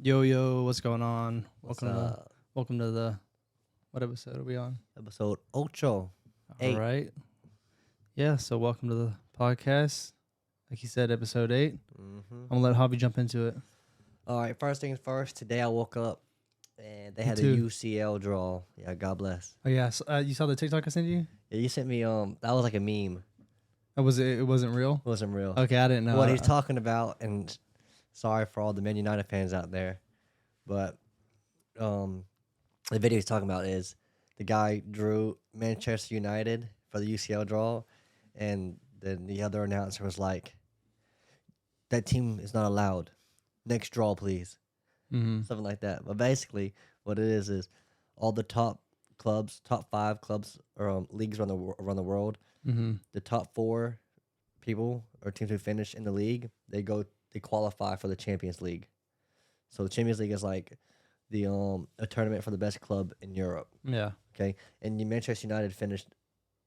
Yo, what's going on? What's Welcome to up? welcome to the what episode are we on? Episode Ocho. All 8. right. Yeah, so welcome to the podcast. Like you said, episode 8. Mm-hmm. I'm gonna let Hobby jump into it. All right, first things first. Today I woke up and they Me had a too. UCL draw. Yeah, God bless. Oh yeah, so, you saw the TikTok I sent you? Yeah, you sent me that was like a meme. Oh, was it? It wasn't real. It wasn't real. Okay, I didn't know. What he's talking about, and sorry for all the Man United fans out there, but the video he's talking about is the guy drew Manchester United for the UCL draw, and then the other announcer was like, "That team is not allowed. Next draw, please." Mm-hmm. Something like that. But basically, what it is all the top clubs, top 5 clubs or leagues around the world. Mm-hmm. The top 4 people or teams who finish in the league, they qualify for the Champions League. So the Champions League is like the a tournament for the best club in Europe. Yeah. Okay, and Manchester United finished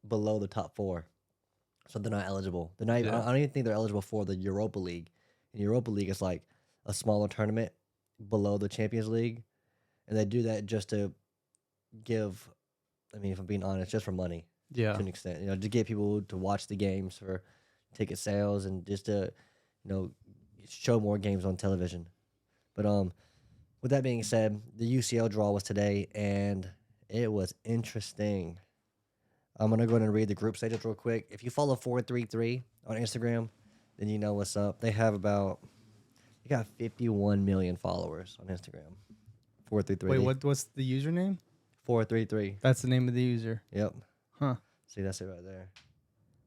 below the top 4, so they're not eligible. They're not. Yeah. I don't even think they're eligible for the Europa League. And Europa League is like a smaller tournament below the Champions League, and they do that just to give. I mean, if I'm being honest, just for money Yeah. to an extent. To get people to watch the games for ticket sales and just to, show more games on television. But with that being said, the UCL draw was today, and it was interesting. I'm gonna go ahead and read the group stages real quick. If you follow 433 on Instagram, then you know what's up. They got 51 million followers on Instagram. 433. Wait, what's the username? 433. That's the name of the user. Yep. Huh. See, that's it right there.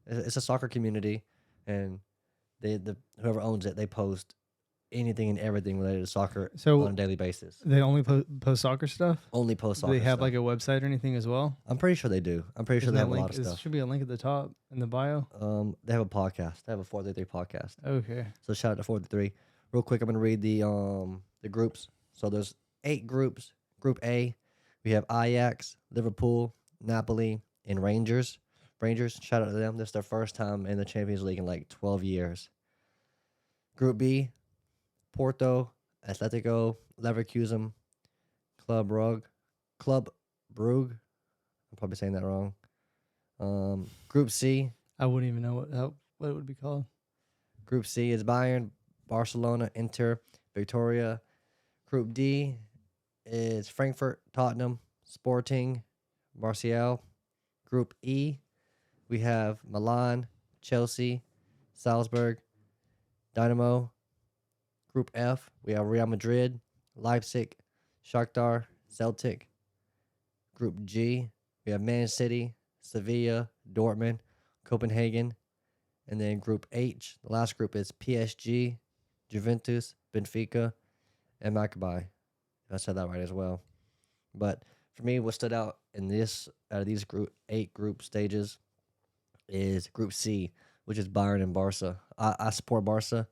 It's a soccer community, and whoever owns it, they post anything and everything related to soccer on a daily basis. They only post soccer stuff? Only post Do soccer. they have stuff. like a website or anything as well? I'm pretty sure they do. I'm pretty sure Isn't they that have a lot of There stuff. should be a link at the top in the bio. They have a podcast. They have a 433 podcast. Okay. So shout out to 433. Real quick, I'm gonna read the groups. So there's 8 groups. Group A, we have Ajax, Liverpool, Napoli, and Rangers. Rangers, shout out to them. This is their first time in the Champions League in like 12 years. Group B, Porto, Atletico, Leverkusen, Club Brugge. I'm probably saying that wrong. Group C. I wouldn't even know what it would be called. Group C is Bayern, Barcelona, Inter, Victoria. Group D is Frankfurt, Tottenham, Sporting, Marseille. Group E, we have Milan, Chelsea, Salzburg, Dynamo. Group F, we have Real Madrid, Leipzig, Shakhtar, Celtic. Group G, we have Man City, Sevilla, Dortmund, Copenhagen. And then Group H, the last group is PSG, Juventus, Benfica, and Maccabi. If I said that right as well. But for me, what stood out in out of these 8 group stages is Group C, which is Bayern and Barca. I support Barca.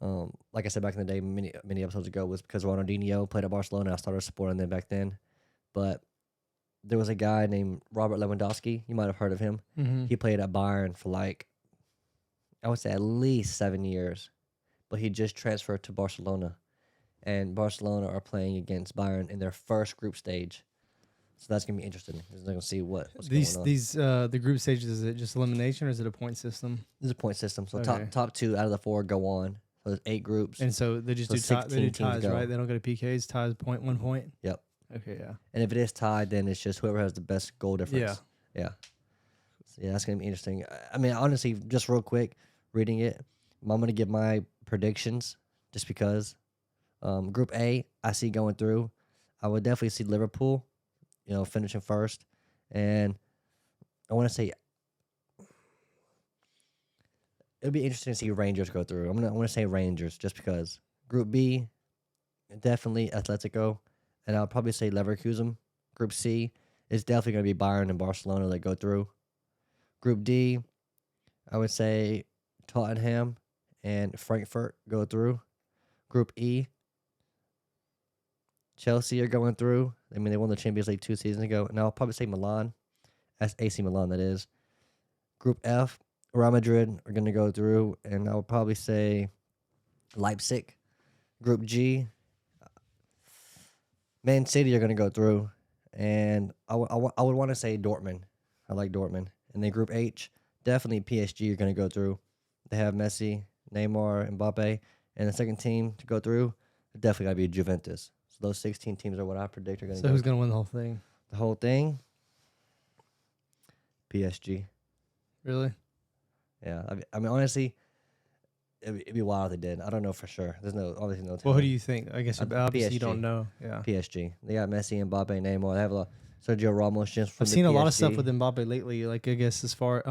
Like I said back in the day, many episodes ago, was because Ronaldinho played at Barcelona. I started supporting them back then. But there was a guy named Robert Lewandowski. You might have heard of him. Mm-hmm. He played at Bayern for I would say at least 7 years. But he just transferred to Barcelona. And Barcelona are playing against Bayern in their first group stage. So that's going to be interesting. We're going to see what's going on. The group stages, is it just elimination or is it a point system? There's a point system. So Okay. top 2 out of the 4 go on. So there's 8 groups. And so they just So do 16 ties, go. right? They don't go to PKs, ties, 1 point? Yep. Okay, yeah. And if it is tied, then it's just whoever has the best goal difference. Yeah. So yeah, that's going to be interesting. I mean, honestly, just real quick, reading it, I'm going to give my predictions just because. Group A, I see going through. I would definitely see Liverpool, finishing first. And I want to say it'll be interesting to see Rangers go through. I want to say Rangers just because. Group B, definitely Atletico. And I'll probably say Leverkusen. Group C is definitely going to be Bayern and Barcelona that go through. Group D, I would say Tottenham and Frankfurt go through. Group E, Chelsea are going through. I mean, they won the Champions League 2 seasons ago. And I'll probably say Milan. That's AC Milan, that is. Group F, Real Madrid are going to go through. And I'll probably say Leipzig. Group G, Man City are going to go through, and I would want to say Dortmund. I like Dortmund. And then Group H, definitely PSG are going to go through. They have Messi, Neymar, Mbappe, and the second team to go through definitely got to be Juventus. So those 16 teams are what I predict are going to So go. who's gonna win the whole thing? The whole thing, PSG. Really? Yeah, I mean honestly, it'd be wild if they did. I don't know for sure. There's obviously no. Well, who telling. do you think? I guess Uh, obviously you PSG. don't know. Yeah. PSG. They got Messi, Mbappe, Neymar. They have Sergio Ramos just from I've the seen a lot of stuff PSG. with Mbappe lately. Like I guess as far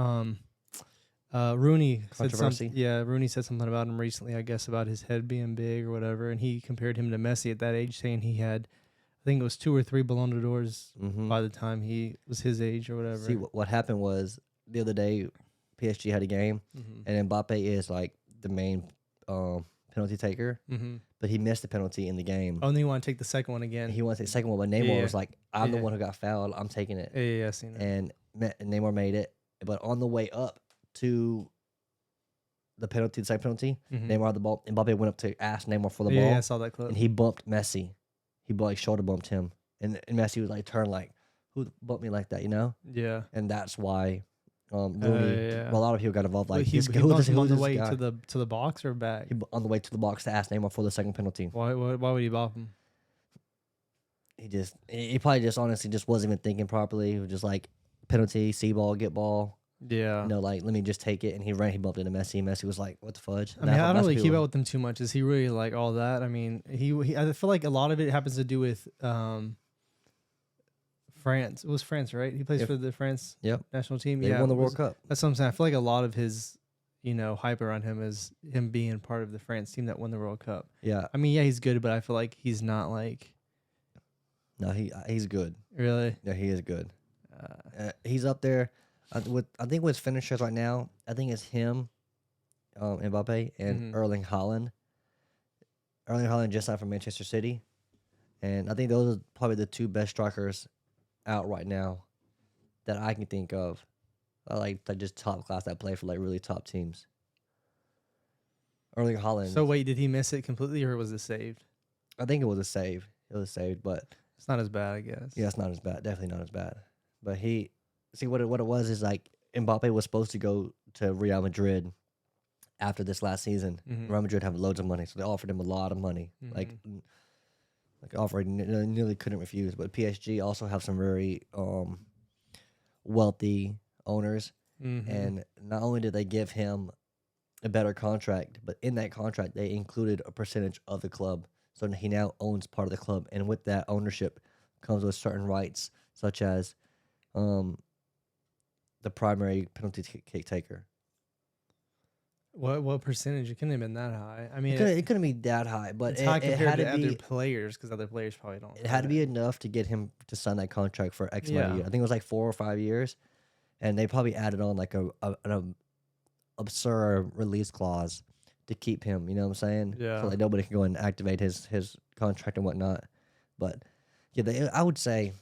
Rooney said Controversy. something. Yeah, Rooney said something about him recently. I guess about his head being big or whatever, and he compared him to Messi at that age, saying he had, I think it was 2 or 3 Ballon d'Ors Mm-hmm. by the time he was his age or whatever. See what happened was the other day, PSG had a game, Mm-hmm. and Mbappe is like the main penalty taker, Mm-hmm. but he missed the penalty in the game. Oh, and then you want to take the second one again. He wants to take the second one, but Neymar Yeah. was like, "I'm the Yeah. one who got fouled. I'm taking it." Yeah, I seen it. And Neymar made it, but on the way up to the second penalty, Mhm. Neymar had the ball. Mbappe went up to ask Neymar for the Yeah, ball, I saw that clip. and he bumped Messi. He like shoulder bumped him, and Messi was like turned like, "Who bumped me like that?" You know? Yeah. And that's why Rooney. Yeah. Well, a lot of people got involved. Like Wait, he this, bumped who's him on the this way guy? to the box or back. On the way to the box to ask Neymar for the second penalty. Why would he bop him? He probably just honestly just wasn't even thinking properly. He was just like penalty, see ball, get ball. Yeah. Like let me just take it. And he bumped into Messi. Messi was like, "What the fudge?" I mean, I don't really keep up with him too much. Is he really like all that? I mean, he I feel like a lot of it happens to do with France. It was France, right? He plays Yep. for the France Yep. national team. They Yeah, won the it World was- Cup. That's what I'm saying. I feel like a lot of his, hype around him is him being part of the France team that won the World Cup. Yeah. I mean, yeah, he's good, but I feel like he's not like No, he's good. really. Yeah, he is good. He's up there. I think with finishers right now, I think it's him, Mbappe, and Mhm. Erling Haaland. Erling Haaland just signed from Manchester City, and I think those are probably the two best strikers out right now that I can think of. Like just top class that play for like really top teams. Erling Haaland. So wait, did he miss it completely or was it saved? I think it was a save. It was saved, but It's not as bad, I guess. yeah, it's not as bad. Definitely not as bad. But what it was is like Mbappe was supposed to go to Real Madrid after this last season. Mhm. Real Madrid have loads of money, so they offered him a lot of money. Like offer he nearly couldn't refuse. But PSG also have some very wealthy owners, Mhm. and not only did they give him a better contract, but in that contract they included a percentage of the club. So he now owns part of the club, and with that ownership comes with certain rights, such as the primary penalty kick taker. What percentage? It couldn't have been that high. I mean, It couldn't be that high, but it's high it compared had to to other be. players because other players probably don't. It had to be enough to get him to sign that contract for X amount of Yeah. years. I think it was like 4 or 5 years, and they probably added on like an absurd release clause to keep him. You know what I'm saying? Yeah. So like nobody can go and activate his contract and whatnot. But yeah, I would say.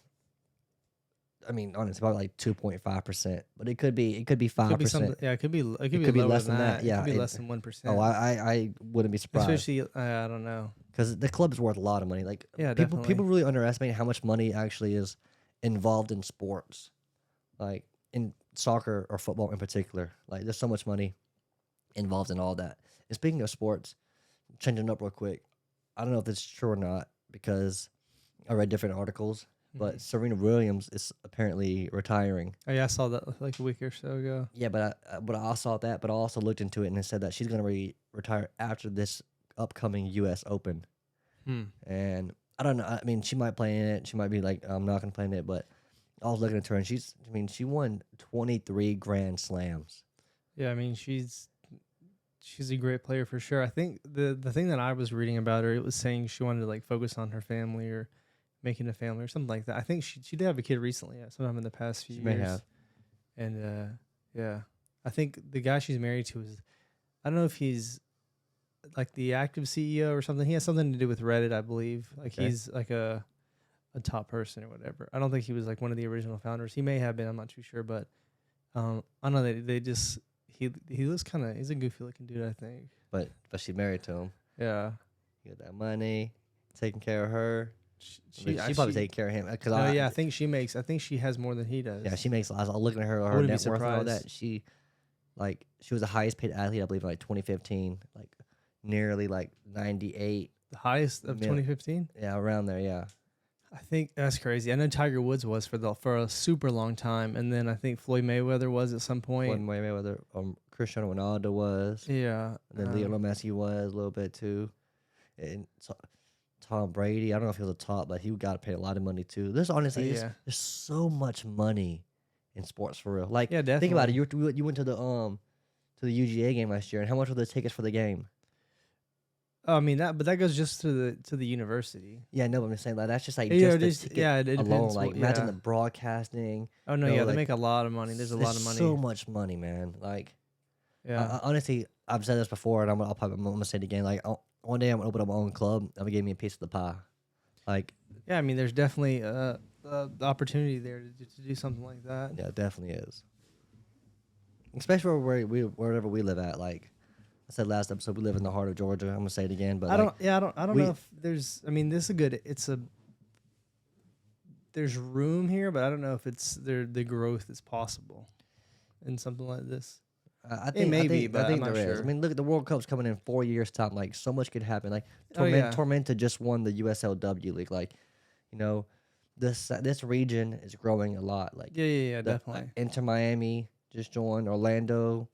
I mean, honestly, probably like 2.5%, but it could be 5%. Could be something. Yeah, it could be could be lower less than that. It Yeah, could be it- less than 1%. Oh, I wouldn't be surprised Especially, I don't know. because the club's worth a lot of money. Like Yeah, people definitely. really underestimate how much money actually is involved in sports, like in soccer or football in particular. Like there's so much money involved in all that. And speaking of sports, changing up real quick, I don't know if this is true or not because I read different articles, but Mhm. Serena Williams is apparently retiring. Oh yeah, I saw that like a week or so ago. Yeah, but I saw that, but I also looked into it and it said that she's gonna retire after this upcoming U.S. Open. Hmm. And I don't know. I mean, she might play in it. She might be like, I'm not gonna play in it. But I was looking at her, and she won 23 Grand Slams. Yeah, I mean she's a great player for sure. I think the thing that I was reading about her, it was saying she wanted to like focus on her family or making a family or something like that. I think she did have a kid recently, sometime in the past few She years. may have. And yeah, I think the guy she's married to is, I don't know if he's like the active CEO or something. He has something to do with Reddit, I believe. Like Okay. he's like a top person or whatever. I don't think he was like one of the original founders. He may have been. I'm not too sure, but I don't know. They just he looks he's a goofy looking dude. I think. But she's married to him. Yeah. He got that money, taking care of her. She probably take care of him because no, yeah, I think she makes. I think she has more than he does. yeah, she makes. I was looking at her wouldn't be net worth and all surprised. that. She was the highest paid athlete, I believe, in like 2015, like nearly like 98 The highest of mil. 2015. Yeah, around there. Yeah, I think that's crazy. I know Tiger Woods was for a super long time, and then I think Floyd Mayweather was at some Floyd point. Mayweather, Cristiano Ronaldo was, Yeah, and then Lionel Messi was a little bit too, and Tom Brady. I don't know if he was a top, but he got to pay a lot of money too. There's honestly, yeah, there's so much money in sports for real. Like, yeah, think about it. definitely. You went to the UGA game last year, and how much were the tickets for the game? I mean but that goes just to the university. Yeah, no, but I'm just saying like that's just like Yeah, just the just ticket it alone. depends. Like What, imagine yeah. the broadcasting. Oh no, You know, yeah, they like make a lot of money. There's a lot of money. so much money, man. Like Yeah, honestly, I've said this before, and I'm gonna say it again. Like one day I'm gonna open up my own club. I'm gonna give me a piece of the pie. Like yeah. I mean, there's definitely the opportunity there to do something like that. yeah, it definitely is. Especially wherever we live at. Like I said last episode, we live in the heart of Georgia. I'm gonna say it again, but I don't. Yeah, I don't we- know if there's. I mean, this is a good. There's room here, but I don't know if it's the growth is possible in something like this. I think may I be, think, but I think I'm not there is. sure. I mean, look at the World Cup's coming in 4 years' time. Like so much could happen. Like Oh, yeah. Tormenta just won the USLW league. Like, you know, this region is growing a lot. Like Yeah, the, definitely. Inter Miami just joined. Orlando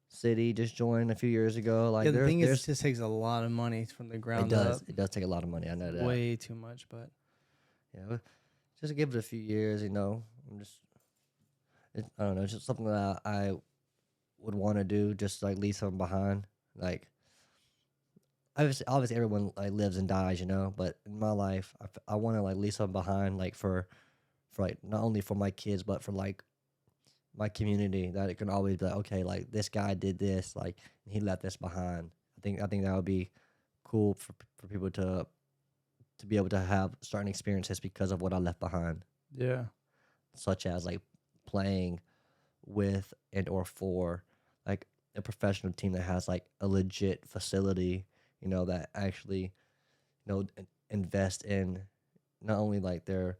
City just joined a few years ago. Like Yeah, the thing is, there's it just takes a lot of money from the it ground up. does take a lot of money. I know that. Way too much, but Yeah, but just give it a few years. You know, I don't know. It's just something that I would want to do. Just like leave something behind. Like obviously everyone like lives and dies, you know. But in my life, I want to like leave something behind, like for like not only for my kids, but for like my community. That it can always be like, okay, like this guy did this, like he left this behind. I think that would be cool for people to be able to have certain experiences because of what I left behind, yeah, such as like playing with and or for like a professional team that has like a legit facility, you know, that actually, you know, invest in not only like their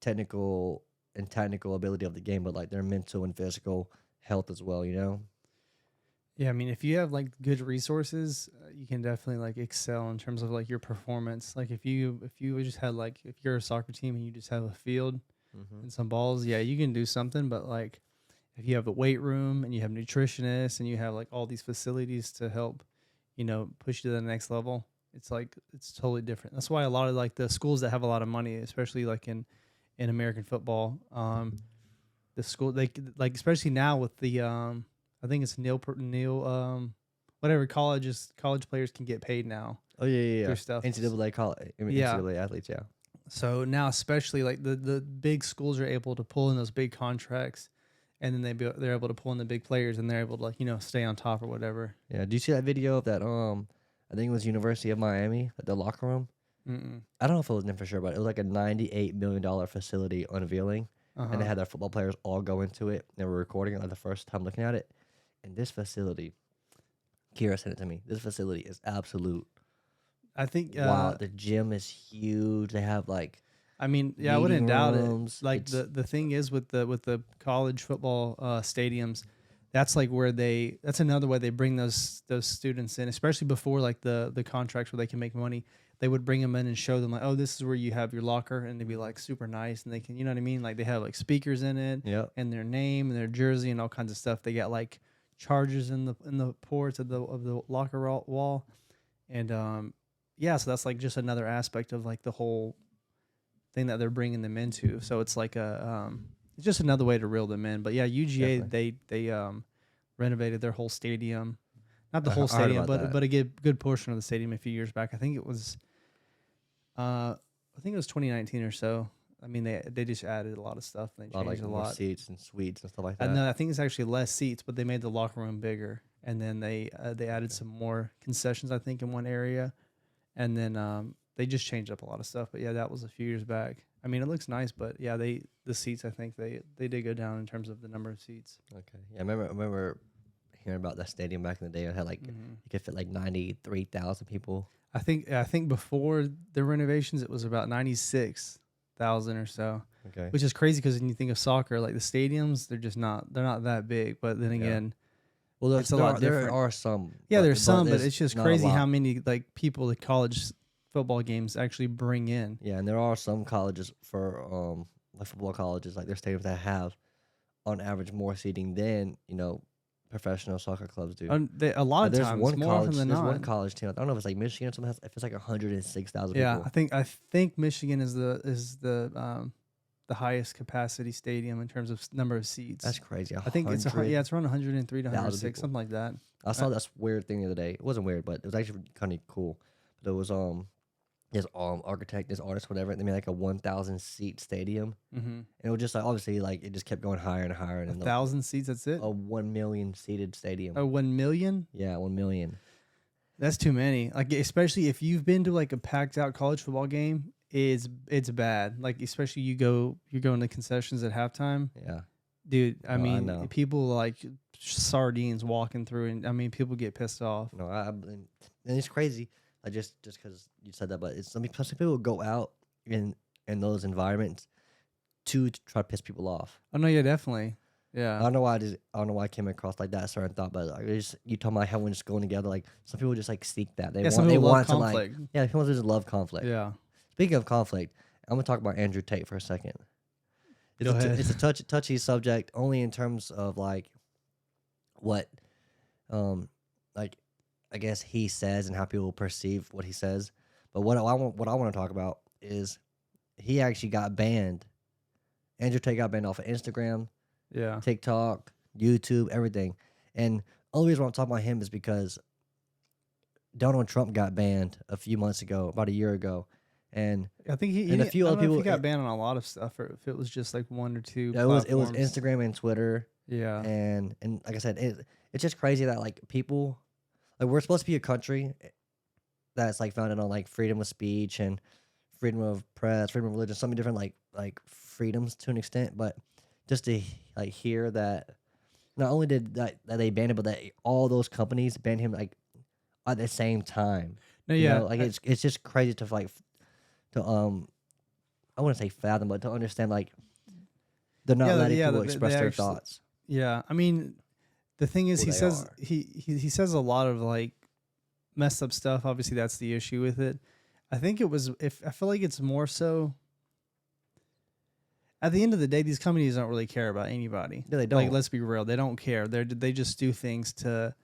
technical ability of the game, but like their mental and physical health as well, you know. yeah. I mean, if you have like good resources, you can definitely like excel in terms of like your performance. Like if you just had like if you're a soccer team and you just have a field and some balls, yeah, you can do something. But like if you have a weight room and you have nutritionists and you have like all these facilities to help, you know, push you to the next level, it's like it's totally different. That's why a lot of like the schools that have a lot of money, especially like in American football, the school they like especially now with the I think it's whatever college players can get paid now. Oh yeah. Through stuff. NCAA college, Yeah. NCAA athletes, yeah. So now, especially like the big schools are able to pull in those big contracts, and then they're able to pull in the big players, and they're able to like stay on top or whatever. Yeah. Do you see that video of that? I think it was University of Miami, the locker room. Mm-mm. I don't know if it was them for sure, but it was like a $98 million facility unveiling, and they had their football players all go into it. They were recording it like the first time looking at it, and this facility, Kira sent it to me. This facility is absolute. I think Wow, the gym is huge. They have like. I mean, yeah, I wouldn't doubt rooms. it. Like the thing is with the college football stadiums, that's like where that's another way they bring those students in, especially before like the contracts where they can make money. They would bring them in and show them like, oh, this is where you have your locker, and they'd be like super nice, and they can, you know what I mean? Like they have like speakers in it, Yep. and their name and their jersey and all kinds of stuff. They got like chargers in the ports of the locker wall, and yeah, so that's like just another aspect of like the whole thing that they're bringing them into. So it's like it's just another way to reel them in. But yeah, UGA Definitely. they renovated their whole stadium, not the I whole heard stadium, about that. but a good portion of the stadium a few years back. I think it was 2019 or so. I mean, they just added a lot of stuff. And they changed a More lot. seats and suites and stuff like that. No, I think it's actually less seats, but they made the locker room bigger, and then they added some more concessions, I think, in one area, and then they just changed up a lot of stuff. But yeah, that was a few years back. I mean, it looks nice, but yeah, the seats, I think they did go down in terms of the number of seats. Okay. Yeah, I remember hearing about that stadium back in the day. It had like it could fit like 93,000 people. I think before the renovations, it was about 96,000 or so, Okay. which is crazy because when you think of soccer, like the stadiums, they're not that big. But then Yeah. again, Well, it's a lot there different. are some. Yeah, there's some, but there's it's just not a crazy how lot. many like people the college football games actually bring in. Yeah, and there are some colleges for like football colleges, like their stadiums that have on average more seating than professional soccer clubs do. A lot of There's times, one more often college. than There's not. one college team. I don't know if it's like Michigan or something. If it's like 106,000 Yeah, people. I think Michigan is the highest capacity stadium in terms of number of seats. That's crazy. I think it's it's around 103 to 106, people. something like that. I saw this weird thing the other day. It wasn't weird, but it was actually kind of cool. But it was this architect, this artist, whatever. They made like a 1,000 seat stadium, Mm-hmm. and it was just like obviously like it just kept going higher and higher. And 1,000 seats. That's it. a 1 million seated stadium. Oh, 1 million. Yeah, 1 million. That's too many. Like especially if you've been to like a packed out college football game, it's bad. Like especially you're going to concessions at halftime, Yeah. dude. I No, I mean, know. people like sardines walking through, and I mean, people get pissed off. No, and it's crazy. Like just because you said that, but it's some people go out in those environments to try to piss people off. Oh no, yeah, definitely, I yeah. don't know why I don't know why I came across like that certain thought, but like you talking about how when just going together, like some people just like seek that. Yeah, some they people love want to like conflict. people just love conflict. Yeah. Speaking of conflict, I'm gonna talk about Andrew Tate for a second. Go ahead. It's a touchy subject only in terms of like what like I guess he says and how people perceive what he says. But what I want to talk about is he actually got banned. Andrew Tate got banned off of Instagram, Yeah. TikTok, YouTube, everything. And only reason why I'm talking about him is because Donald Trump got banned a few months ago, about a year ago. And I think And a few I other don't know if people- he got banned on a lot of stuff, or if it was just like one or two. it was platforms. Instagram and Twitter. Yeah. And like I said, it's just crazy that like people, like we're supposed to be a country that's like founded on like freedom of speech and freedom of press, freedom of religion, so many different like freedoms to an extent. But just to like hear that not only did that they banned him, but that all those companies banned him like at the same time. No, You yeah. know, like it's just crazy to I wouldn't say fathom, but to understand like they're not letting people express they their actually- thoughts. Yeah, I mean, the thing is, Who he they says are. he says a lot of like messed up stuff. Obviously, that's the issue with it. I think it was. If I feel like it's more so. At the end of the day, these companies don't really care about anybody. No, they don't. Like, let's be real, they don't care. They just do things to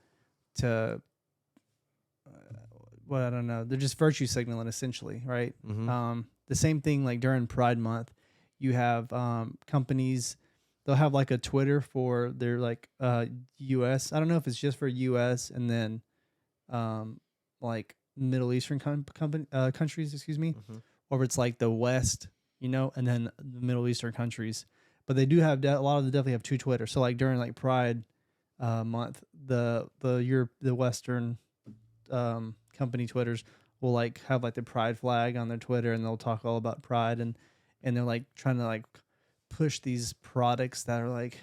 well, I don't know. They're just virtue signaling essentially, right? Mm-hmm. The same thing like during Pride Month, you have companies. They'll have like a Twitter for their like U.S. I don't know if it's just for U.S. and then like Middle Eastern countries, excuse me, Mm-hmm. or it's like the West, and then the Middle Eastern countries. But they do have a lot of them definitely have two Twitter. So like during like Pride Month, the Western company Twitters will like have like the Pride flag on their Twitter, and they'll talk all about Pride, and they're like trying to like push these products that are like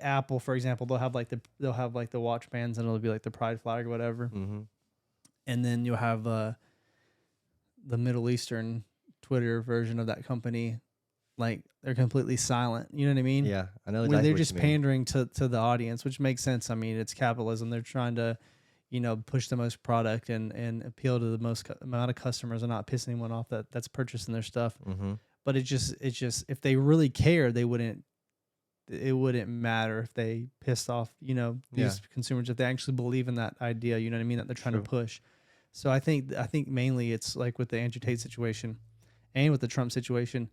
Apple, for example. They'll have like the watch bands, and it'll be like the Pride flag or whatever. Mm-hmm. And then you'll have the Middle Eastern Twitter version of that company, like they're completely silent. You know what I mean? Yeah, I know Where exactly they're what just you mean. pandering to the audience, which makes sense. I mean, it's capitalism. They're trying to, push the most product and appeal to the most amount of customers and not piss anyone off that's purchasing their stuff. Mm-hmm. But it's just if they really care, it wouldn't matter if they pissed off, these consumers, if they actually believe in that idea, you know what I mean, that they're trying to push. So I think mainly it's like with the Andrew Tate situation and with the Trump situation,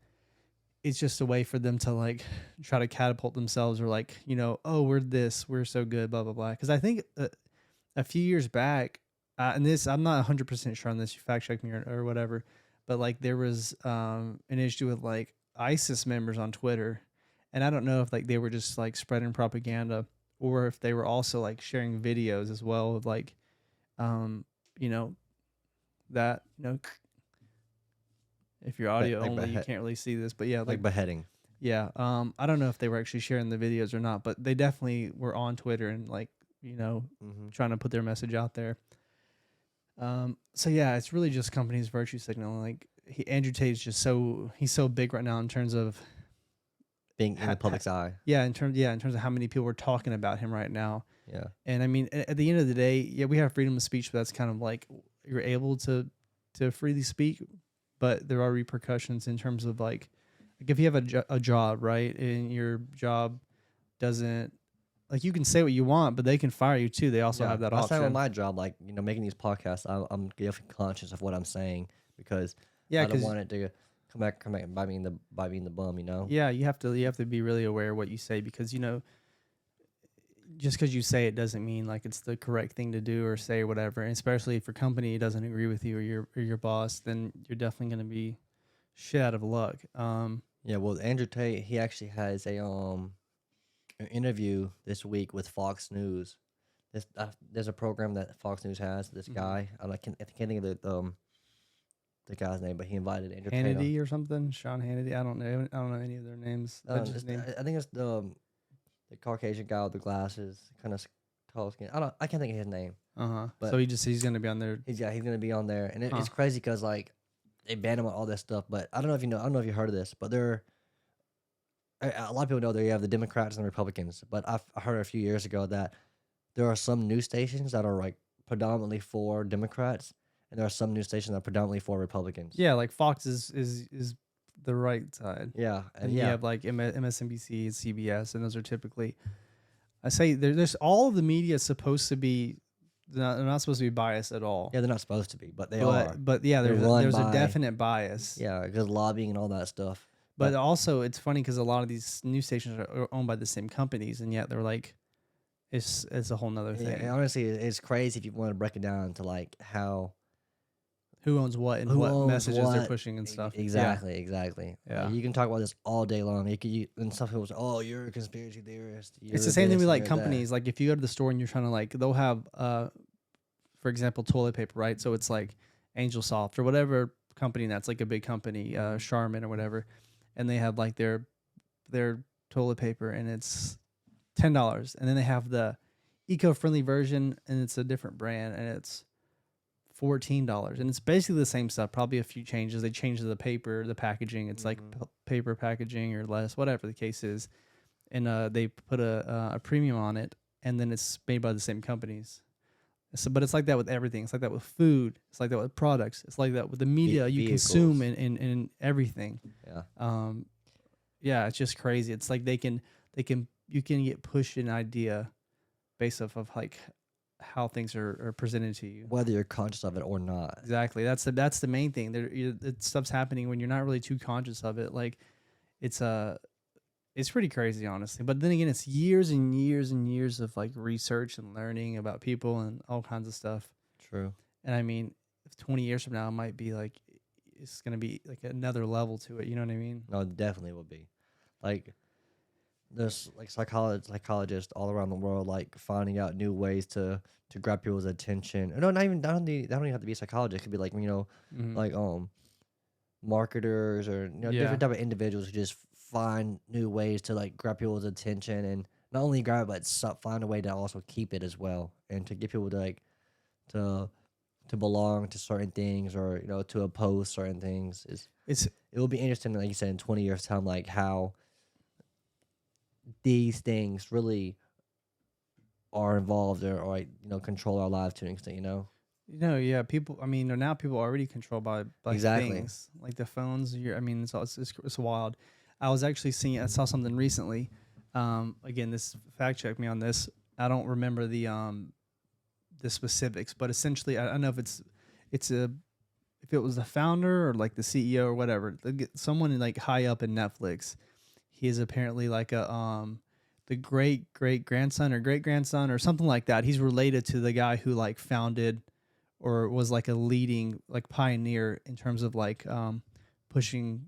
it's just a way for them to like try to catapult themselves, or like, oh, we're so good, blah, blah, blah. Because I think a few years back, and this, I'm not 100% sure on this, you fact check me or whatever, but like there was an issue with like ISIS members on Twitter. And I don't know if like they were just like spreading propaganda, or if they were also like sharing videos as well of like, if you're audio Like only, you can't really see this, but yeah, Like beheading. yeah. I don't know if they were actually sharing the videos or not, but they definitely were on Twitter and like, Mm-hmm. trying to put their message out there. So yeah, it's really just companies virtue signaling. Like Andrew Tate's just he's so big right now in terms of Being in the public's eye. in terms of how many people are talking about him right now. Yeah. And I mean, at the end of the day, yeah, we have freedom of speech, but that's kind of like you're able to freely speak, but there are repercussions in terms of like if you have a job, right, and your job doesn't like you can say what you want, but they can fire you too. They also Yeah. have that Last time on option. my job, like, making these podcasts, I'm definitely conscious of what I'm saying because Yeah, I don't because want it to come back and bite me in the bum, you know? yeah, you have to be really aware of what you say because just because you say it doesn't mean like it's the correct thing to do or say or whatever. And especially if your company doesn't agree with you or your boss, then you're definitely going to be shit out of luck. Yeah, well, Andrew Tate, he actually has an interview this week with Fox News. There's a program that Fox News has. This Mhm. guy, I can't think of the guy's name, but he invited Andrew Tate on. Hannity or something, Sean Hannity. I don't know any of their names. That's just name. I think it's the Caucasian guy with the glasses, kind of tall skin. I can't think of his name, So but he's going to be on there. he's gonna be on there, and Huh. it's crazy because like they banned him on all this stuff. But I don't know if you know. I don't know if you heard of this, but a lot of people know that you have the Democrats and the Republicans. But I heard a few years ago that there are some news stations that are like predominantly for Democrats, and there are some news stations that are predominantly for Republicans. Yeah, like Fox is the right side. Yeah, And and you yeah, have like MSNBC and CBS, and those are typically. I say there's all of the media is supposed to be. They're not supposed to be biased at all. yeah, they're not supposed to be, but they are. But yeah, They're run there's a by- definite bias. Yeah, because lobbying and all that stuff. But also, it's funny because a lot of these news stations are owned by the same companies, and yet they're like, it's a whole nother Yeah, thing. and honestly, it's crazy if you want to break it down to like how Who owns what and who what owns messages they're what. pushing and stuff. Exactly, exactly. Yeah. You can talk about this all day long. And some people say, "Oh, you're a conspiracy theorist." It's the same thing with like companies. Like if you go to the store and you're trying to like, they'll have, for example, toilet paper, right? So it's like Angel Soft or whatever company that's like a big company, Charmin or whatever, and they have like their toilet paper and it's $10, and then they have the eco-friendly version and it's a different brand and it's $14, and it's basically the same stuff. Probably a few changes. They change the paper, the packaging. It's like paper packaging or less, whatever the case is, and they put a premium on it, and then it's made by the same companies. So, but it's like that with everything. It's like that with food. It's like that with products. It's like that with the media you consume in everything. Yeah. Yeah, it's just crazy. It's like you can get pushed an idea based off of like how things are presented to you, Whether you're conscious of it or not. Exactly. That's the main thing. Stuff's happening when you're not really too conscious of it. Like it's pretty crazy, honestly. But then again, it's years and years and years of like research and learning about people and all kinds of stuff. True. And I mean, if 20 years from now, it might be like it's gonna be like another level to it. You know what I mean? No, it definitely will be. Like there's like psychologists all around the world like finding out new ways to grab people's attention. No, not even they don't even have to be psychologists. It could be like Mhm. like marketers or Yeah. different type of individuals who just find new ways to like grab people's attention and not only grab it but find a way to also keep it as well and to get people to like to belong to certain things or to oppose certain things. It's It will be interesting, like you said, in 20 years time, like how these things really are involved or like control our lives to an extent. yeah. People. I mean, now people are already controlled by Exactly. things like the phones. I mean, it's wild. I was actually I saw something recently. Again, this fact check me on this. I don't remember the specifics, but essentially, I don't know if if it was the founder or like the CEO or whatever. Someone like high up in Netflix. He is apparently like the great grandson or great grandson or something like that. He's related to the guy who like founded or was like a leading like pioneer in terms of like pushing.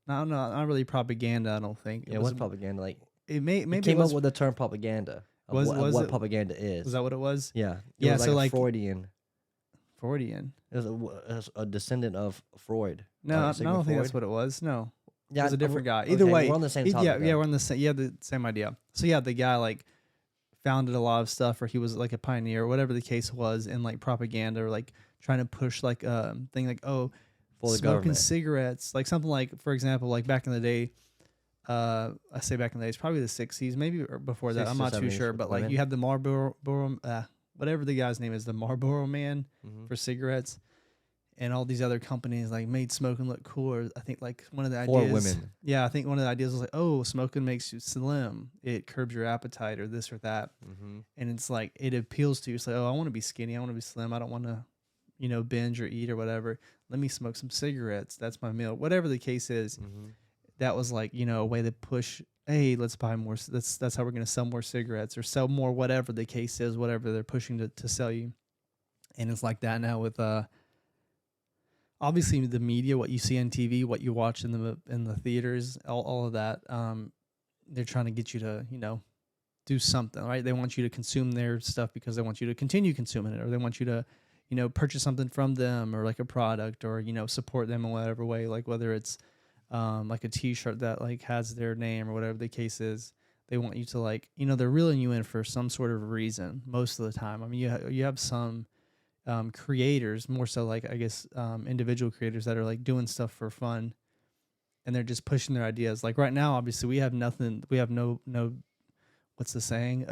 Not really propaganda. I don't think. Yeah, what's propaganda? Like It maybe came up with the term propaganda. Was what it- propaganda is? Was that what it was? Yeah, Yeah, was so a like- Freudian. Freudian. It was a descendant of Freud. No, I don't Sigmund think that's Freud. what it was. No. Yeah, It was a different guy. okay, Either way, we're on the same topic. yeah, then. we're on the same. Yeah, the same idea. So yeah, the guy like founded a lot of stuff, or he was like a pioneer, or whatever the case was, in like propaganda, or like trying to push like a thing like, oh, For the smoking government. cigarettes, like something like, for example, like back in the day. I say back in the day, it's probably the 60s, maybe or before that. 60s I'm or not too 70s sure, for but like women. you have the whatever the guy's name is, the Marlboro Man Mhm. for cigarettes, and all these other companies like made smoking look cooler. I think like one of the For ideas, women. yeah, I think one of the ideas was like, oh, smoking makes you slim, it curbs your appetite, or this or that, Mm-hmm. and it's like it appeals to you. It's like, oh, I want to be skinny, I want to be slim, I don't want to, binge or eat or whatever. Let me smoke some cigarettes. That's my meal. Whatever the case is, Mm-hmm. that was like, a way to push, hey, let's buy more. That's how we're going to sell more cigarettes or sell more, whatever the case is, whatever they're pushing to sell you. And it's like that now with obviously the media, what you see on TV, what you watch in the theaters, all of that. They're trying to get you to, do something, right? They want you to consume their stuff because they want you to continue consuming it, or they want you to, purchase something from them, or like a product, or, support them in whatever way, like whether it's like a T-shirt that like has their name or whatever the case is. They want you to like, they're reeling you in for some sort of reason most of the time. I mean, you have some creators, more so like I guess individual creators that are like doing stuff for fun, and they're just pushing their ideas. Like right now, obviously, we have nothing. We have no what's the saying?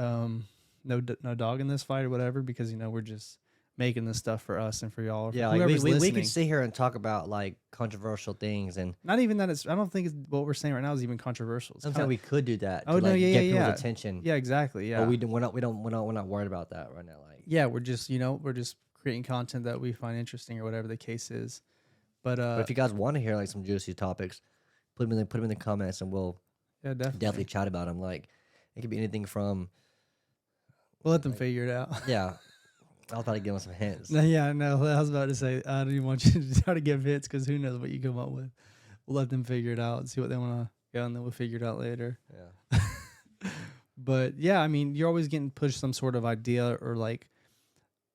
No dog in this fight or whatever, because we're just making this stuff for us and for y'all, or for Yeah, like whoever's we listening. can sit here and talk about like controversial things, and Not even that it's. I don't think what we're saying right now is even controversial. It's sometimes we could do that. Oh, to, no, like, yeah, get yeah, people's yeah. attention. Yeah, exactly. Yeah, But we're not worried about that right now. Like, yeah, we're just we're just creating content that we find interesting, or whatever the case is. But but if you guys want to hear like some juicy topics, put them in the comments, and we'll yeah, definitely chat about them. Like, it could be anything from we'll let them like, figure it out. yeah. I'll try to give them some hints. No, yeah, no, I was about to say I don't even want you to try to give hits, because who knows what you come up with. We'll let them figure it out and see what they want to go, and then we'll figure it out later. Yeah. But yeah, I mean, you're always getting pushed some sort of idea, or like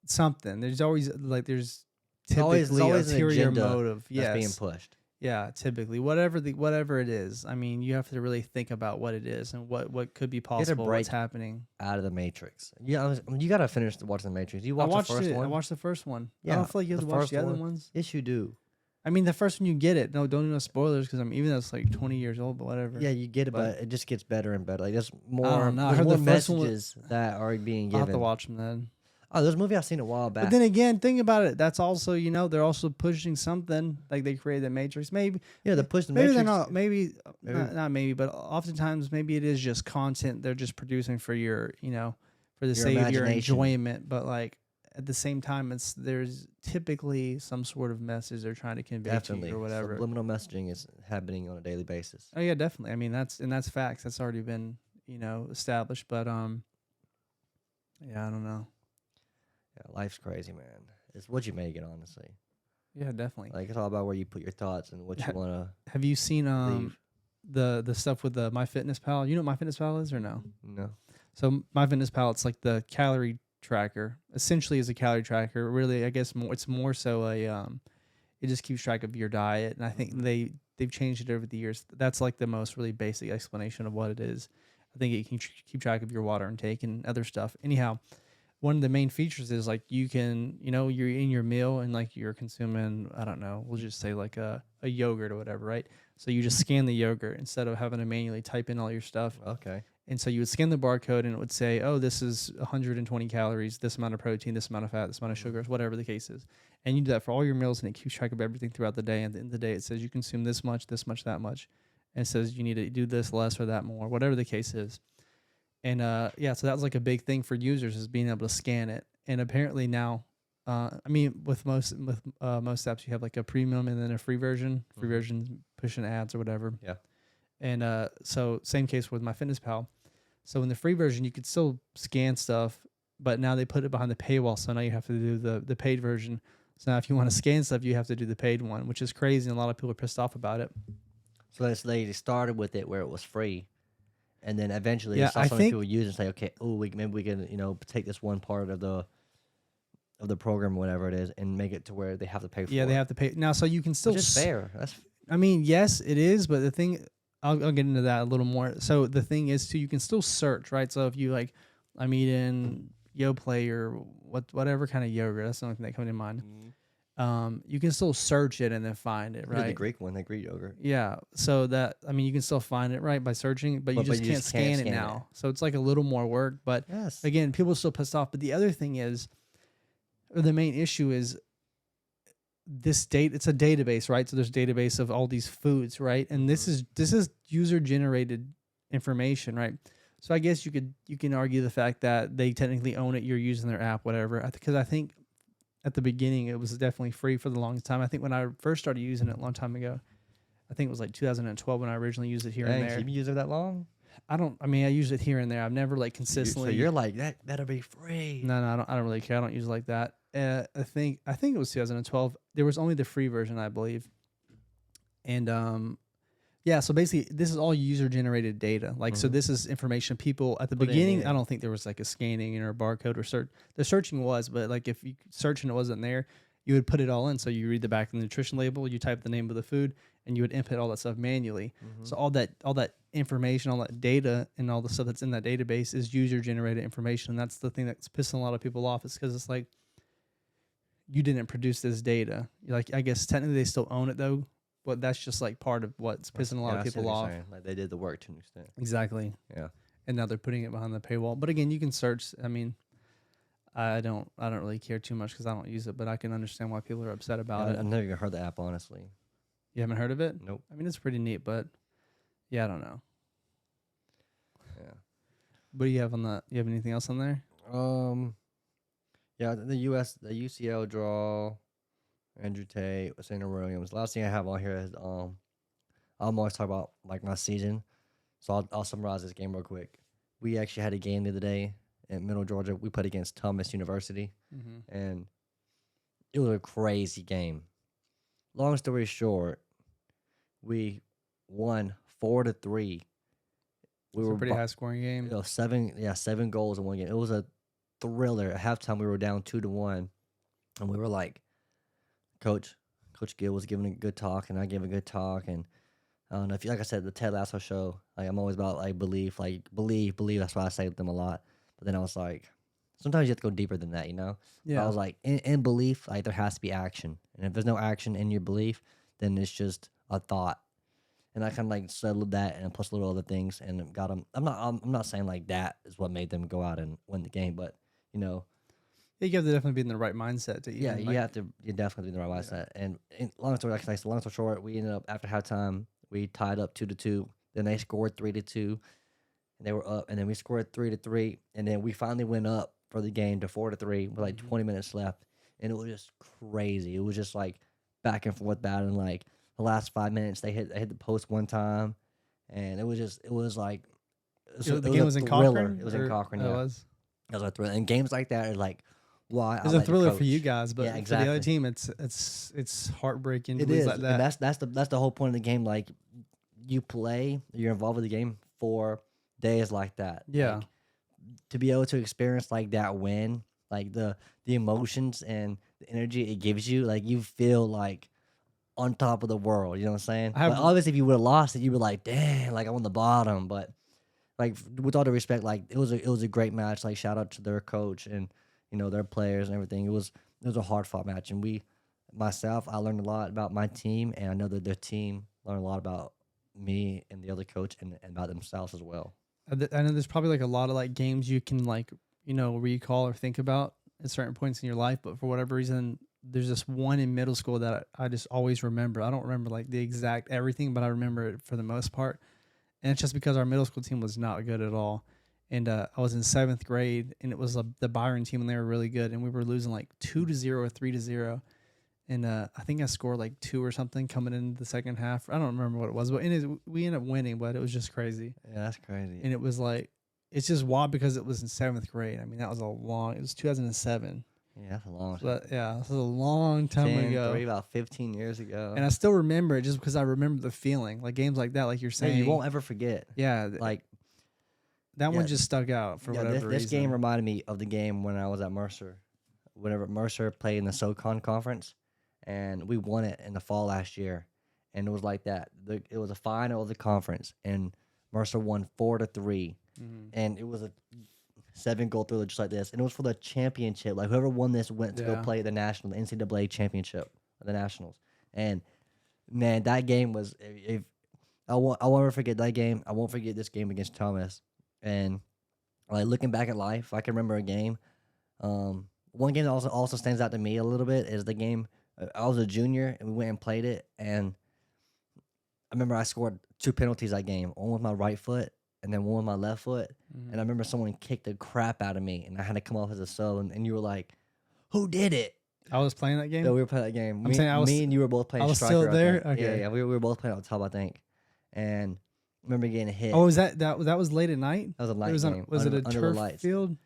something. There's always like there's typically always an ulterior agenda motive. that's Yes, being pushed. yeah, typically whatever it is. I mean, you have to really think about what it is and what could be possible, what's break happening. Out of the Matrix. Yeah, you gotta finish watching the Matrix. You I watched watched the first it. one. I watched the first one. Yeah, I don't feel like you have the to watch first the other one. ones. Yes, you do. I mean, the first one you get it. No, don't do no spoilers, because even though it's like 20 years old, but whatever. Yeah, you get it, But- but it just gets better and better. Like there's more, don't know. I there's heard more the first one was- messages that are being I'll have to given. watch them then. Oh, there's a movie I've seen a while back. But then again, think about it. That's also, they're also pushing something, like they created the Matrix. Maybe yeah, the push the maybe Matrix. they're not. Maybe, Maybe- not maybe, but oftentimes maybe it is just content they're just producing for your, for the sake of your imagination. enjoyment. But like at the same time, there's typically some sort of message they're trying to convey Definitely, to you or whatever. subliminal messaging is happening on a daily basis. Oh yeah, definitely. I mean, that's facts. That's already been, established. But yeah, I don't know. Yeah, life's crazy, man. It's what you make it, honestly. Yeah, definitely. Like it's all about where you put your thoughts and what you want to Have you seen leave. the stuff with the MyFitnessPal? You know what MyFitnessPal is or no? No. So MyFitnessPal, it's like the calorie tracker. Essentially, is a calorie tracker. Really, I guess it's more so a it just keeps track of your diet, and I think they've changed it over the years. That's like the most really basic explanation of what it is. I think it can keep track of your water intake and other stuff. Anyhow, one of the main features is like you can, you're in your meal and like you're consuming, I don't know, we'll just say like a yogurt or whatever, right? So you just scan the yogurt instead of having to manually type in all your stuff. Okay. And so you would scan the barcode and it would say, oh, this is 120 calories, this amount of protein, this amount of fat, this amount of sugars, whatever the case is. And you do that for all your meals, and it keeps track of everything throughout the day. And at the end of the day, it says you consume this much, that much. And it says you need to do this less or that more, whatever the case is. And yeah, so that was like a big thing for users, is being able to scan it. And apparently now, I mean, with most apps, you have like a premium and then a free version. Free version pushing ads or whatever. Yeah. And so same case with MyFitnessPal. So in the free version, you could still scan stuff, but now they put it behind the paywall. So now you have to do the paid version. So now if you want to scan stuff, you have to do the paid one, which is crazy. And a lot of people are pissed off about it. So they started with it where it was free, and then eventually Yeah, they saw I some think- people use it and say, okay, maybe we can take this one part of the program or whatever it is and make it to where they have to pay for it. Yeah, they have to pay. Now, so you can still... Which is fair. That's I mean, yes, it is, but the thing... I'll get into that a little more. So the thing is, too, you can still search, right? So if you like... I'm eating Yoplait or whatever kind of yogurt. That's the only thing that comes to mind. You can still search it and then find it, Right. The right? Greek one, the Greek yogurt. Yeah. So that, I mean, you can still find it, right, by searching, but you just can't scan it now. So it's like a little more work. But Yes. again, people are still pissed off. But the other thing is, or the main issue is it's a database, right? So there's a database of all these foods, right? And this is user generated information, right? So I guess you can argue the fact that they technically own it, you're using their app, whatever. Because I think at the beginning it was definitely free for the longest time. I think when I first started using it a long time ago, I think it was like 2012 when I originally used it here and there. You've been using it that long? I use it here and there. I've never like consistently. So you're like that'll be free. No, I don't really care. I don't use it like that. I think it was 2012. There was only the free version, I believe. And yeah, so basically this is all user generated data. Like so this is information people at the beginning, I don't think there was like a scanning or a barcode or search. The searching was, but like if you search and it wasn't there, you would put it all in. So you read the back of the nutrition label, you type the name of the food, and you would input all that stuff manually. So all that information, all that data, and all the stuff that's in that database is user generated information. And that's the thing that's pissing a lot of people off. Is because it's like you didn't produce this data. Like I guess technically they still own it though, but that's just like part of what's pissing a lot of people off. Like they did the work to an extent. Exactly. Yeah. And now they're putting it behind the paywall. But again, you can search. I mean, I don't really care too much because I don't use it, but I can understand why people are upset about it. I've never even heard the app, honestly. You haven't heard of it? Nope. I mean, it's pretty neat, but yeah, I don't know. Yeah. What do you have on that? You have anything else on there? Yeah, the UCL draw, Andrew Tate, Serena Williams. Last thing I have on here is I'm always talk about like my season, so I'll summarize this game real quick. We actually had a game the other day in Middle Georgia. We played against Thomas University, and it was a crazy game. Long story short, we won 4-3. We were a pretty high scoring game. You know, 7 goals in one game. It was a thriller. At halftime, we were down 2-1, and we were like, Coach Gill was giving a good talk, and I gave a good talk, and I don't know if you, like I said, the Ted Lasso show. Like I'm always about like belief. That's why I say them a lot. But then I was like, sometimes you have to go deeper than that, you know. Yeah. But I was like, in belief, like there has to be action, and if there's no action in your belief, then it's just a thought. And I kind of like settled that, and plus a little other things, and got them. I'm not saying like that is what made them go out and win the game, but you know, you have to definitely be in the right mindset to. Yeah, you have to. You definitely be in the right mindset. And long story short, we ended up after halftime, we tied up 2-2. Then they scored 3-2, and they were up. And then we scored 3-3, and then we finally went up for the game to 4-3 with like 20 minutes left, and it was just crazy. It was just like back and forth battle, and like the last 5 minutes, they hit the post one time, and it was like the game was in Cochran. It was in Cochran. Yeah. It was a thriller. And games like that are like, why? It's a thriller for you guys, but exactly. For the other team, it's heartbreaking. It is like that. And that's the whole point of the game. Like you're involved with the game for days like that. Yeah. Like, to be able to experience like that win, like the emotions and the energy it gives you, like you feel like on top of the world. You know what I'm saying? Obviously, if you would have lost it, you'd be like, dang, like I'm on the bottom. But like with all the respect, like it was a great match. Like shout out to their coach and their players and everything. It was a hard fought match, and I learned a lot about my team, and I know that their team learned a lot about me and the other coach and about themselves as well. I know there's probably like a lot of like games you can like recall or think about at certain points in your life, but for whatever reason, there's this one in middle school that I just always remember. I don't remember like the exact everything, but I remember it for the most part. And it's just because our middle school team was not good at all. And I was in 7th grade, and it was the Byron team, and they were really good. And we were losing like 2-0 or 3-0. And I think I scored like 2 or something coming into the second half. I don't remember what it was, but we ended up winning, but it was just crazy. Yeah, that's crazy. And it was like, it's just wild because it was in 7th grade. I mean, it was 2007. Yeah, that's a long time. But yeah, this was a long time ago. About 15 years ago. And I still remember it just because I remember the feeling. Like games like that, like you're saying. You won't ever forget. Yeah. Like that one just stuck out for whatever reason. This game reminded me of the game when I was at Mercer. Whenever Mercer played in the SoCon conference, and we won it in the fall last year. And it was like that. It was a final of the conference, and Mercer won 4-3. And it was a 7 goal thriller just like this, and it was for the championship. Like whoever won this went to go Yeah. play the national, the NCAA championship, the nationals. And man, that game was. If I won't ever forget that game. I won't forget this game against Thomas. And like looking back at life, I can remember a game. One game that also stands out to me a little bit is the game. I was a junior and we went and played it, and I remember I scored 2 penalties that game. One with my right foot, and then one with my left foot. And I remember someone kicked the crap out of me, and I had to come off as a sub. And you were like, "Who did it?" I was playing that game. Yeah, we were playing that game. I'm saying Me and you were both playing. I was striker, still there? I think. Okay. Yeah. We were both playing on top, I think. And I remember getting hit. Oh, was that was late at night? That was a light It was game. was it a under the turf lights. field?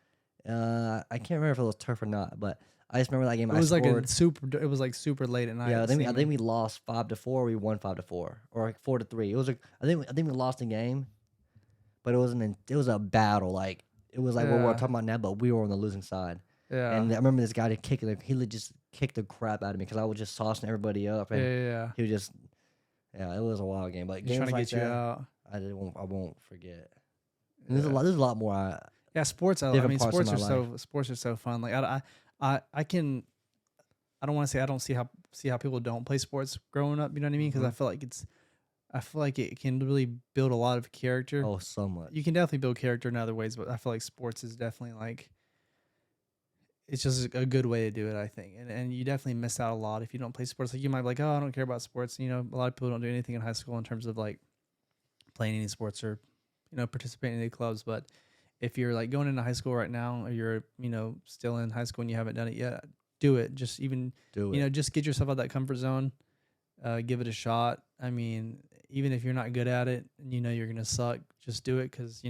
I can't remember if it was turf or not, but I just remember that game. It was like scored. a super. It was like super late at night. Yeah, it I think seemed. we lost 5-4. We won 5-4, or like 4-3. It was like I think we lost the game, but it wasn't. It was a battle. Like it was like what we're Yeah. talking about now, but we were on the losing side. Yeah. And I remember this guy that kicked it. He just kicked the crap out of me because I was just saucing everybody up, and yeah. he was just. Yeah, it was a wild game, but He's trying games to like get you that, out. I won't forget. And there's a Yeah. lot. There's a lot more. Yeah, sports. I different mean, parts of sports are my sports are so fun. Like I can. I don't want to say I don't see how people don't play sports growing up. You know what I mean? Because I feel like it can really build a lot of character. Oh, so much. You can definitely build character in other ways, but I feel like sports is definitely like. It's just a good way to do it, I think, and you definitely miss out a lot if you don't play sports. Like you might be like, oh, I don't care about sports. You know, a lot of people don't do anything in high school in terms of like playing any sports or, participating in any clubs. But if you're like going into high school right now, or you're still in high school and you haven't done it yet, do it. Just even Do it. just get yourself out of that comfort zone. Give it a shot. I mean, even if you're not good at it, and you're gonna suck, just do it because Do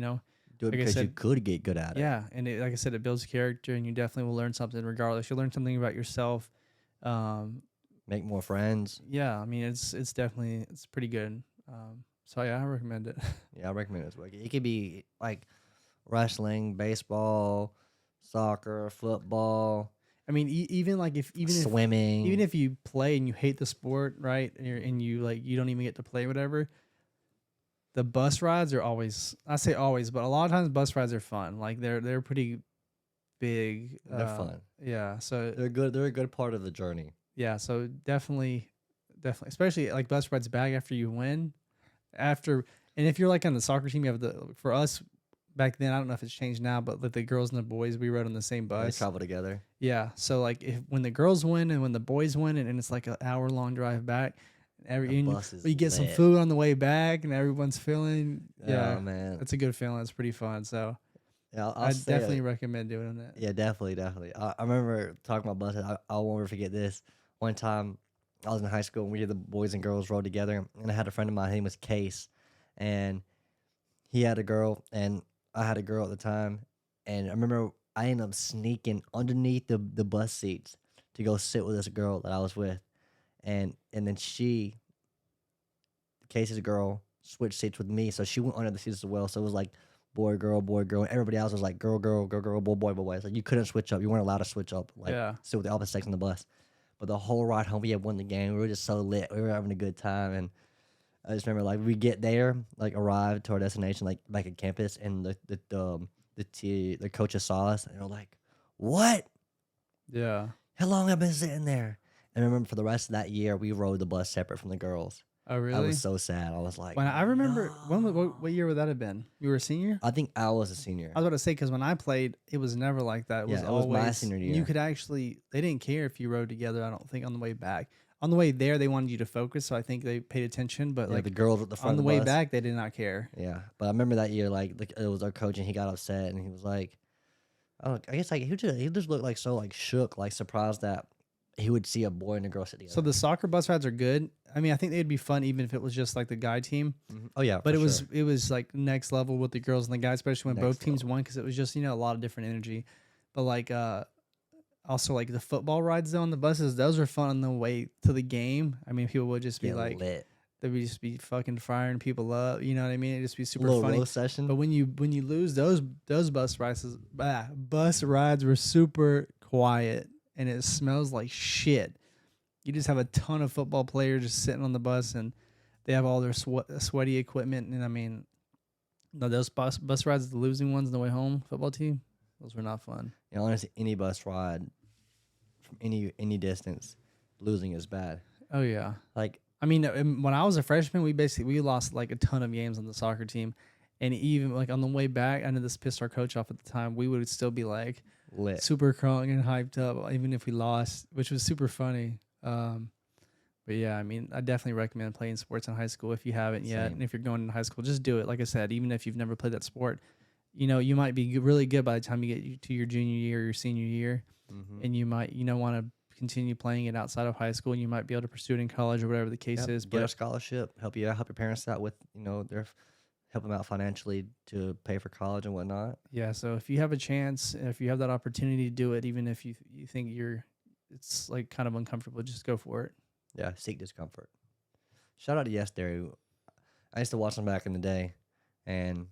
it like I because you said, could get good at it. yeah, and like I said, it builds character, and you definitely will learn something regardless. You'll learn something about yourself. Make more friends. Yeah, I mean, it's definitely pretty good. So yeah, I recommend it. Yeah, I recommend it as well. It could be like wrestling, baseball, soccer, football, I mean, even like if swimming. even if you play and you hate the sport, right, and you like you don't even get to play whatever. The bus rides are always, I say always, but a lot of times bus rides are fun. Like they're pretty big. They're fun. Yeah. So They're good. They're a good part of the journey. yeah. So definitely, especially like bus rides back after you win, and if you're like on the soccer team, you have for us back then, I don't know if it's changed now, but like the girls and the boys, we rode on the same They bus. travel together. Yeah. So like when the girls win and when the boys win, and it's like an hour-long drive back. We get some lit. food on the way back, and everyone's feeling. Yeah, Oh, man. it's a good feeling. It's pretty fun. So Yeah, I'll I say it. definitely recommend doing that. Yeah, definitely. I remember talking about buses. I won't ever forget this. One time, I was in high school and we had the boys and girls rode together. And I had a friend of mine. His name was Case, and he had a girl, and I had a girl at the time. And I remember I ended up sneaking underneath the bus seats to go sit with this girl that I was with, and then Case's girl, switched seats with me, so she went under the seats as well. So it was like boy, girl, and everybody else was like girl, boy, boy. It's like you couldn't switch up. You weren't allowed to switch up. Like Yeah. sit with the opposite sex on the bus. But the whole ride home, we had won the game. We were just so lit. We were having a good time, and I just remember like we get there, like arrived to our destination, like back at campus, and the coaches saw us, and they're like, "What? Yeah. How long have I been sitting there?" And I remember for the rest of that year, we rode the bus separate from the girls. Oh I really? was so sad. I was like, When I remember, "No." what year would that have been? You were a senior. I think I was a senior. I was about to say because when I played, it was never like that. It was Yeah, it was always my senior year. You could actually, they didn't care if you rode together. I don't think on the way back. On the way there, they wanted you to focus, so I think they paid attention. But Yeah, like the girls at the front on the of way bus. back, they did not care. Yeah, but I remember that year, like it was our coach, and he got upset, and he was like, "Oh, I guess like he just looked like so like shook, like surprised that he would see a boy and a girl sit together." So the soccer bus rides are good. I mean, I think they'd be fun even if it was just like the guy team. Oh yeah, But for sure. it was like next level with the girls and the guys, especially when both Next teams level. won, because it was just a lot of different energy. But like also like the football rides though on the buses, those were fun on the way to the game. I mean, people would just be Get like lit. they would just be fucking firing people up. You know what I mean? It'd just be super Little funny. roast session. But when you lose those bus rides were super quiet and it smells like shit. You just have a ton of football players just sitting on the bus and they have all their sweaty equipment. And I mean, no, those bus rides, the losing ones on the way home, football team, Those were not fun. You know, honestly, any bus ride from any distance, losing is bad. Oh yeah. Like, I mean, when I was a freshman, we lost like a ton of games on the soccer team, and even like on the way back, I know this pissed our coach off at the time. We would still be like lit. super crunk and hyped up, even if we lost, which was super funny. But yeah, I mean, I definitely recommend playing sports in high school if you haven't yet, Same. and if you're going to high school, just do it. Like I said, even if you've never played that sport, you know, you might be really good by the time you get to your junior year or your senior year, and you might, want to continue playing it outside of high school, and you might be able to pursue it in college or whatever the case is. Get a But scholarship, help your parents out with, help them out financially to pay for college and whatnot. yeah, so if you have a chance, if you have that opportunity to do it, even if you think it's like kind of uncomfortable, just go for it. Yeah, seek discomfort. Shout out to Yes Dairy. I used to watch them back in the day, and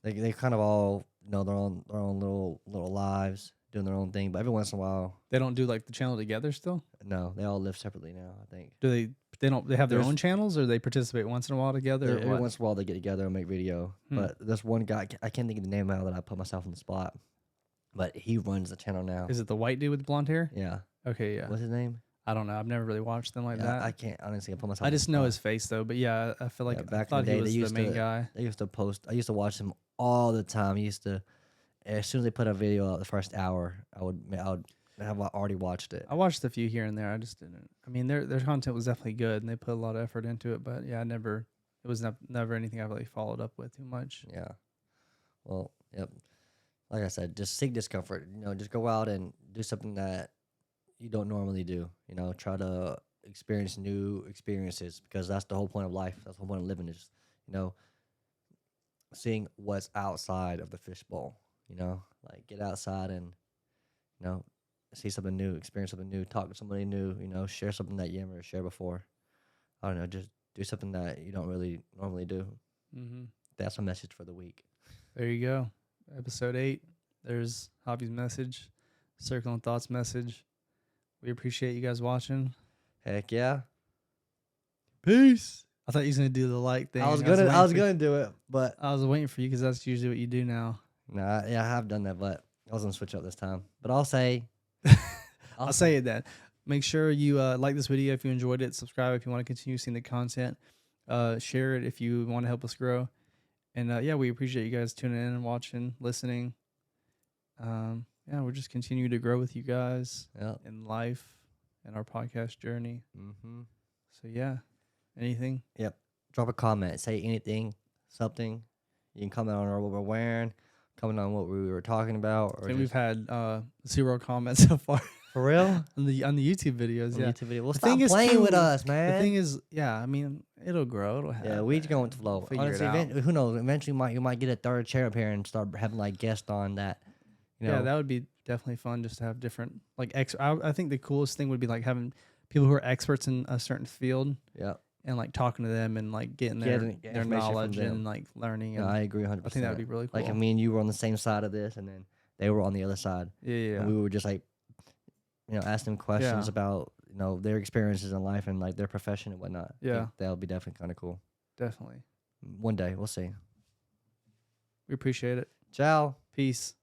they kind of all their own little lives, doing their own thing. But every once in a while, They don't do like the channel together still. no, they all live separately now. I think. Do they? They don't. They have their There's- own channels, or they participate once in a while together. Or Every what? once in a while, they get together and make video. But there's one guy, I can't think of the name now that I put myself on the spot. But he runs the channel now. Is it the white dude with blonde hair? Yeah. Okay, yeah. What's his name? I don't know. I've never really watched them like Yeah, that. I can't honestly. I put myself. I on the just know spot. his face though. But yeah, I feel like Yeah, I back in thought the he day, was they the used main to- guy. They used to post. I used to watch them all the time. As soon as they put a video out, the first hour, I would have already watched it. I watched a few here and there. I just didn't. I mean, their content was definitely good, and they put a lot of effort into it. But yeah, it was never anything I really followed up with too much. Yeah. Well, yep. Like I said, just seek discomfort. Just go out and do something that you don't normally do. Try to experience new experiences, because that's the whole point of life. That's the whole point of living is, seeing what's outside of the fishbowl. Like get outside and, see something new, experience something new, talk to somebody new, share something that you never shared before. I don't know, just do something that you don't really normally do. Mm-hmm. That's a message for the week. There you go. Episode 8. There's Hobby's message, Circle and Thoughts message. We appreciate you guys watching. Heck yeah. Peace. I thought you was gonna do the like thing. I was gonna do it, but I was waiting for you because that's usually what you do now. nah, yeah, I have done that, but I was gonna switch up this time. But I'll say, I'll say it then. Make sure you like this video if you enjoyed it. Subscribe if you want to continue seeing the content. Share it if you want to help us grow. And yeah, we appreciate you guys tuning in and watching, listening. Yeah, we're just continue to grow with you guys in life and our podcast journey. Mm-hmm. So yeah, anything? Yep. Drop a comment. Say anything, something. You can comment on what we're wearing, comment on what we were talking about. I think we've had 0 comments so far. For real? on the YouTube videos. Yeah. YouTube video. Well, The stop thing is, playing too, with us, man. The thing is, yeah, I mean, it'll grow. It'll happen. Yeah, we just going with the flow. Figure it Honestly, out. who knows? Eventually, you might get a third chair up here and start having like guests on that. Yeah, that would be definitely fun just to have different like I think the coolest thing would be like having people who are experts in a certain field. Yeah. And like talking to them and like getting their information from knowledge them. and like learning. Yeah, And I agree 100%. I think that would be really cool. Like, me and you were on the same side of this, and then they were on the other side. Yeah. And we were just like, asking them questions about, their experiences in life and like their profession and whatnot. I Yeah. think that would be definitely kind of cool. Definitely. One day, we'll see. We appreciate it. Ciao. Peace.